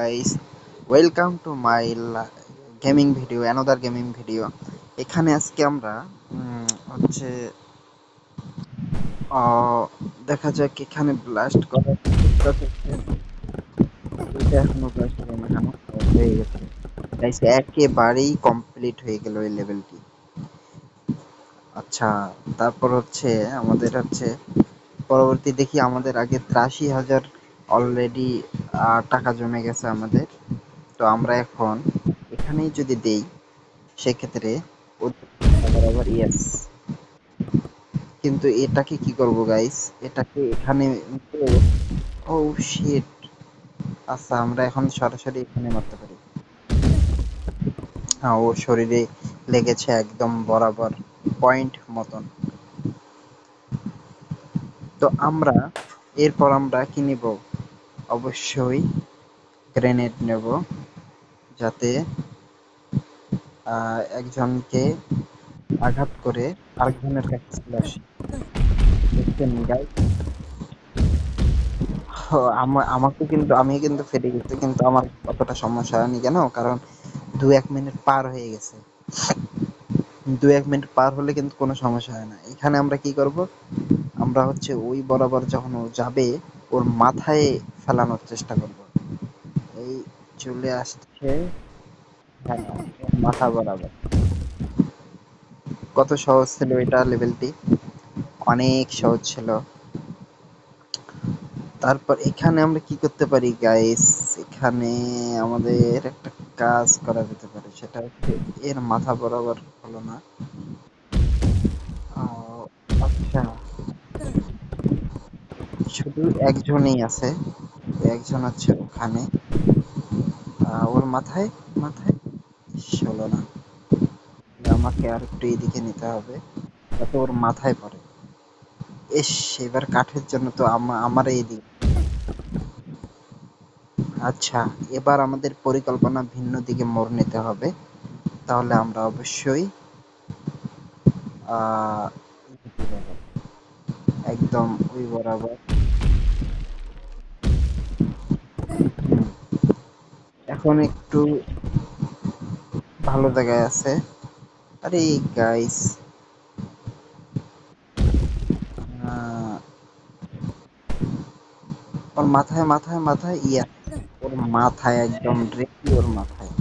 Guys, welcome to my gaming video, another gaming video. এখানে আজকে আমরা হচ্ছে আহ, দেখা যাক এখানে ব্লাস্ট করার চেষ্টা চলছে। এটা এখনো ব্লাস্ট হবে না কেন? হয়ে গেছে গাইস, একেবারেই কমপ্লিট হয়ে গেল এই লেভেলটি। আচ্ছা, তারপর হচ্ছে আমাদের হচ্ছে পরবর্তী দেখি আমাদের আগে ৮৩,০০০ অলরেডি টাকা জমে গেছে আমাদের। তো আমরা এখন এখানেই যদি দেই সেক্ষেত্রে বরাবর ইয়েস। কিন্তু এটাকে কি করব গাইস? এটাকে এখানে ও শিট। আচ্ছা, আমরা এখন সরাসরি এখানে মারতে পারি। হ্যাঁ, ও শরীরে লেগেছে একদম বরাবর পয়েন্ট মতন। তো আমরা এরপর আমরা কি নিব? অবশ্যই গ্রেনেড নেব, যাতে একজনকে আঘাত করে আরেকজনের কাছে চলে আসে। দেখছেন গাইস? আমাকে কিন্তু আমি কিন্তু ফেটে গেছি, কিন্তু আমার অতটা সমস্যা হয়নি কেন? কারণ ২-১ মিনিট পার হয়ে গেছে। ২-১ মিনিট পার হলে কিন্তু কোনো সমস্যা হয় না। এখানে আমরা কি করব? আমরা হচ্ছে ওই বরাবর যখন ও যাবে, ওর মাথায় ফেলানোর চেষ্টা করব। এই চলে আসছে। হ্যাঁ, ওর মাথা বরাবর। কত সহজ ছিল এটা লেভেলটি, অনেক সহজ ছিল। তারপর এখানে আমরা কি করতে পারি গাইস? এখানে আমাদের একটা কাজ করা যেতে পারে, সেটা হচ্ছে এর মাথা বরাবর হলো না। আচ্ছা, শুধু একজনই আছে, একজন আছে ওখানে। ওর মাথায় মাথায় হলো না। আমাকে আর একটু এইদিকে নিতে হবে যাতে ওর মাথায় পড়ে। ইস, এবার কাঠের জন্য তো আমার এইদিকে। আচ্ছা, এবার আমাদের পরিকল্পনা ভিন্ন দিকে মোড় নিতে হবে। তাহলে আমরা অবশ্যই আহ একদম ওই বরাবর। হুম, এখন একটু ভালো জায়গায় আছে। আরে গাইস, ওর মাথায় মাথায় মাথায় ইয়া, ওর মাথায় একদম রেখি ওর মাথায়।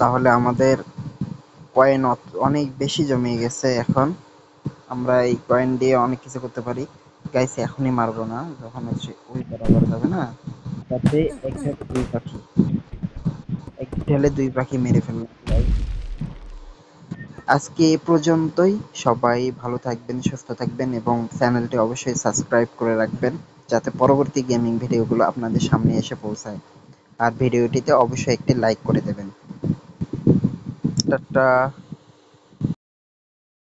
তাহলে আমাদের কয়েন অনেক বেশি জমে গেছে এখন। আমরা এই কয়েন দিয়ে অনেক কিছু করতে পারি। গাইস, এখনই মারবো না, যখন হচ্ছে ওই বরাবর যাবে না, তাতে এক ঢেলে দুই পাখি, এক ঢেলে দুই পাখি মেরে ফেললাম গাইস। আজকে এ পর্যন্তই। সবাই ভালো থাকবেন, সুস্থ থাকবেন এবং চ্যানেলটি অবশ্যই সাবস্ক্রাইব করে রাখবেন, যাতে পরবর্তী গেমিং ভিডিওগুলো আপনাদের সামনে এসে পৌঁছায়। আর ভিডিওটিতে অবশ্যই একটি লাইক করে দেবেন। টাটা।